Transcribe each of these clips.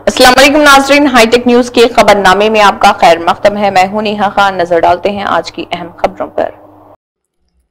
अस्सलाम वालेकुम नाज़रीन, हाईटेक न्यूज के खबरनामे में आपका खैर मक़दम है। मैं हूं नेहा खान। नजर डालते हैं आज की अहम खबरों पर।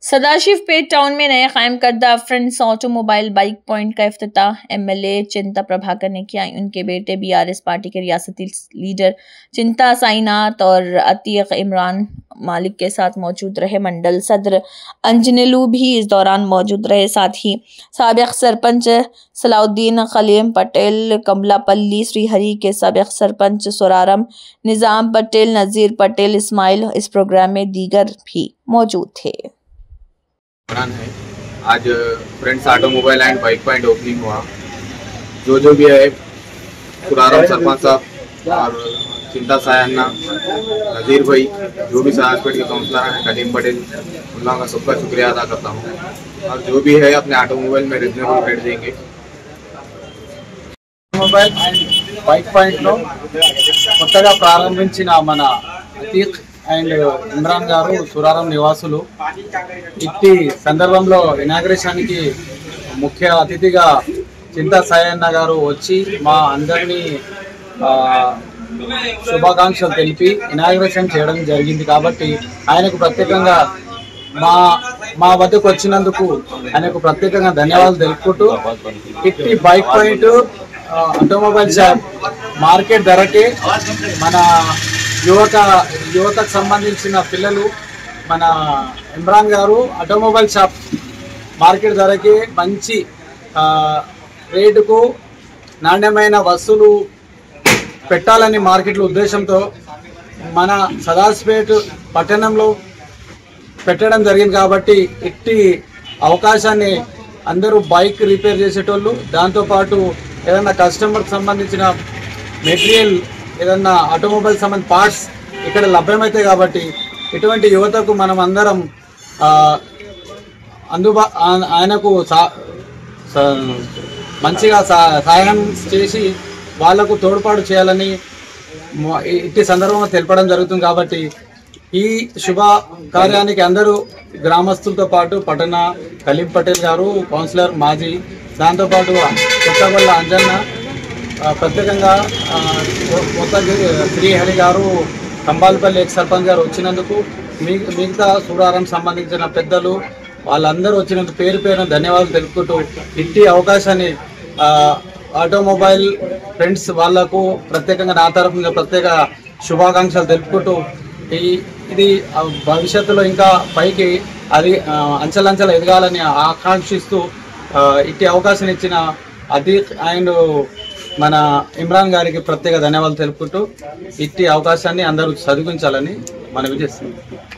सदाशिवपेट टाउन में नए कायम करदा फ्रेंड्स ऑटोमोबाइल बाइक पॉइंट का इफ्तिताह एमएलए चिंता प्रभाकर ने किया। उनके बेटे बीआरएस पार्टी के रियासती लीडर चिंता साईनाथ और अतीक इमरान मालिक के साथ मौजूद रहे। मंडल सदर अंजनेलू भी इस दौरान मौजूद रहे। साथ ही साबिक सरपंच सलाउद्दीन खलीम पटेल, कमलापल्ली श्रीहरी के साबिक सरपंच सुरारम, निज़ाम पटेल, नज़ीर पटेल, इस्माइल इस प्रोग्राम में दीगर भी मौजूद थे। है आज friends automobile and bike point opening हुआ। जो भी है सुरारम सरपंच साहब और चिंता सायन्ना, नज़ीर भाई, जो भी सदाशिवपेट के काउंसलर हैं, कलीम पटेल, उन लोगों का सबका शुक्रिया अदा करता हूँ। और जो भी है अपने ऑटोमोबाइल में रीजनेबल रेट देंगे। ऑटोमोबाइल एंड बाइक पॉइंट लो కొత్తగా ప్రారంభించిన మన అతీక్ అండ్ ఇమ్రాన్ గారు సురారం నివాసులు ఇట్టి సందర్భంలో ఇనాగ్రేషన్కి ముఖ్య అతిథిగా చింతా సాయన్న గారు వచ్చి మా అందరినీ శుభాకాంక్షలు తెలిపి ఇనాగ్రేషన్ చేయడం జరిగింది। కాబట్టి ఆయనకు ప్రత్యేకంగా మా వద్దకు వచ్చినందుకు ఆయనకు ప్రత్యేకంగా ధన్యవాదాలు తెలుపుకుంటూ ఇట్టి bike point automobile shop market ధరకే మన యువతకు సంబంధించిన పిల్లలు మన ఇమ్రాన్ గారు ఆటోమొబైల్ షాప్ మార్కెట్ ధరకే మంచి రేటుకు నాణ్యమైన వస్తువులు పెట్టాలని మార్కెట్లో ఉద్దేశంతో మన సదాశివపేట పట్టణంలో పెట్టడం జరిగింది। కాబట్టి ఇట్టి అవకాశాన్ని అందరూ బైక్ రిపేర్ చేసేటోళ్ళు, దాంతోపాటు ఏదన్నా కస్టమర్కి సంబంధించిన మెటీరియల్, ఏదన్నా ఆటోమొబైల్ సంబంధించిన పార్ట్స్ ఇక్కడ లభ్యమవుతాయి। కాబట్టి ఇటువంటి యువతకు మనం అందరం ఆయనకు మంచిగా సహాయం చేసి వాళ్లకు తోడ్పాటు చేయాలని ఇట్టి సందర్భంగా తెలపడం జరుగుతుంది। కాబట్టి ఈ శుభ కార్యానికి అందరూ గ్రామస్తులతో పాటు పట్టణ కలీం పటేల్ గారు కౌన్సిలర్ మాజీ, దాంతోపాటు కొత్తగొల్ల అంజన్న, ప్రత్యేకంగా శ్రీహరి గారు, కంబాలపల్లి ఎక్స్ సర్పంచ్ గారు వచ్చినందుకు, మిగతా సూరారం సంబంధించిన పెద్దలు వాళ్ళందరూ వచ్చినందుకు పేరు పేరున ధన్యవాదాలు తెలుపుకుంటూ ఇట్టి అవకాశాన్ని ఆటోమొబైల్ ఫ్రెండ్స్ వాళ్లకు ప్రత్యేకంగా నా తరఫున ప్రత్యేక శుభాకాంక్షలు తెలుపుకుంటూ ఇది భవిష్యత్తులో ఇంకా పైకి అది అంచెలంచెలు ఎదగాలని ఆకాంక్షిస్తూ ఇట్టి అవకాశం ఇచ్చిన అతీక్ అండ్ మన ఇమ్రాన్ గారికి ప్రత్యేక ధన్యవాదాలు తెలుపుకుంటూ ఇట్టి అవకాశాన్ని అందరూ సద్వినియోగించాలని మనవి చేస్తున్నాం।